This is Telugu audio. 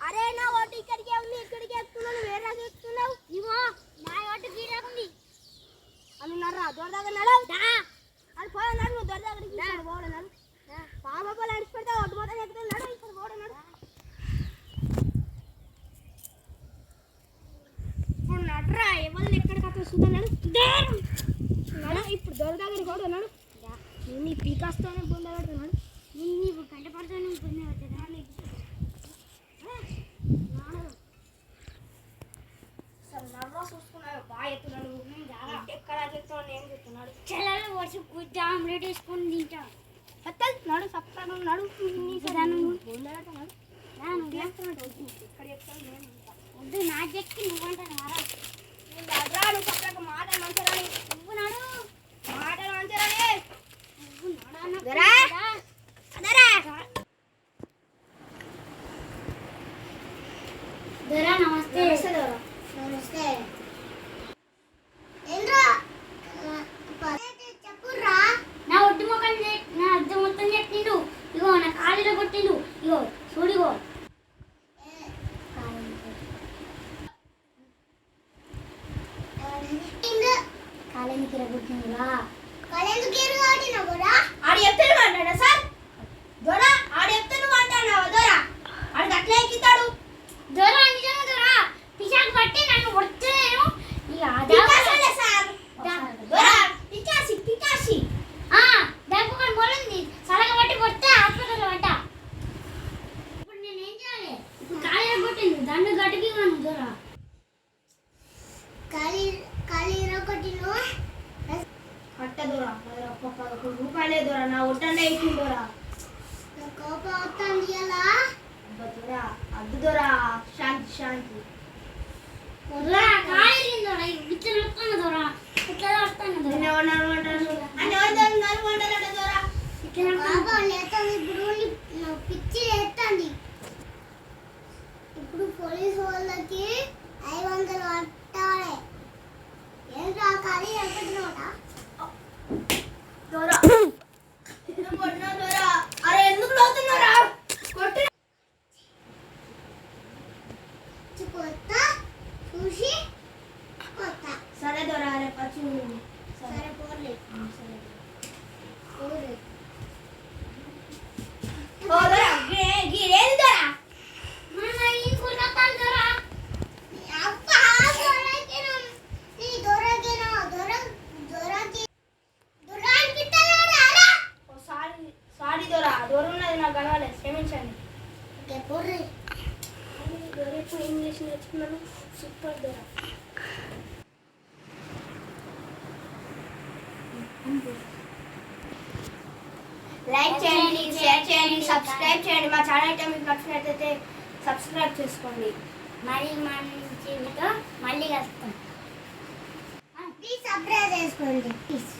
అరే నా ఓటు ఇక్కడికే ఉంది, ఇక్కడికే ఎక్కుతున్నావు, వేరే ఎక్కుతున్నావు. ఇవో నా ఓటు గీరాకుంది అని నర్రా దొర దగ్గర నడవు. అది పోయి నడు, నువ్వు దొర దగ్గరికి పోవడం నడు. పాపలు అడిచి పెడితే ఒడ్డు మొత్తం ఎక్కుతుంది, నడు ఇక్కడ పోవడం నడు. ఇప్పుడు నడ్రా ఎవరిని ఎక్కడికక్కడ చూస్తున్నాడు నడు. ఇప్పుడు దొర దగ్గరికి పోవడం నడు. నీ పీకాస్తోనే బొంద పెడుతున్నాడు. నేను ఇప్పుడు గంట పడుతాను బొంద పెట్టేదా చూసుకున్నాడు. బాగా ఎత్తున్నాడు, ఎక్కడ చెప్తాడు, ఏం చెప్తున్నాడు. చెల్లెలు వచ్చి కూర్చో ఆమ్లెట్ వేసుకొని తింటాం. నడు సప్తాను నడు ఇక్కడ చెప్తాను నేను వద్దు. నా చెక్కి నువ్వంటాను రాను సప్తాక మాటలు మంచిగా నువ్వు నడు, మాటలు మంచిగా నమస్తే. నమస్తే చెప్పురా. నా ఒడ్డు మొక్కలు నా అద్దం మొత్తం చెట్టిండు. ఇగో నా కాలిలో కొట్టిండు. ఇగో చూడిగో కాలేందుకు ఎరగొట్టిండురా. కాలేందుకు ఎరగొట్టినావురా? ఆడు చెప్తే నువ్వు అంటాడా సార్? దొరా ఆడు చెప్తే నువ్వు అంటాడావా? దొరా ఆడు అట్లా ఎక్కితాడు. దొరా నిజంగా దొరా పిశాకు పట్టి నన్ను కొడుతున్నాను. ఇక పికాసోలే సార్. దొరా పికాసి పికాసి దానికి ఒక మొలుంది, సలగ పట్టి కొడితే హాస్పిటల్లో పట్ట. ఇప్పుడు నేను ఏం చేయాలి? ఇప్పుడు కాలేజీ కొట్టింది, దాన్ని గట్టికి కాను దొరా. కట్ట దొరా రూపాయలే దొరా. నా ఒట్టనే ఇచ్చింది దొరా. దొరా అద్దు దొరా. శాంతి శాంతి దొరా. కాలేజీ దొరా ఇట్లా నడుస్తాను దొరా. ఇట్లా నడుస్తాను దొరా. పిచ్చి ఎత్తండి. ఇప్పుడు పోలీసు వాళ్ళకి 500 పట్టాలి. ఏం రాకాలి ఎక్కడినోట దొరా. అరే ఎందుకు లోతున్నారా? కొట్టి కొత్త చూసి కొత్త. సరే దొరా రేపు వచ్చి సరే పోర్లే. సరే పోర్లే. ఇంగ్లీష్ నేర్చుకున్నాను. సూపర్ దొరా. లైక్ చేయండి, షేర్ చేయండి, సబ్స్క్రైబ్ చేయండి. మా ఛానల్ అయితే మీకు నచ్చినట్లయితే సబ్స్క్రైబ్ చేసుకోండి. మళ్ళీ మంచి మళ్ళీ కలుస్తాం. ప్లీజ్ సబ్స్క్రైబ్ చేసుకోండి ప్లీజ్.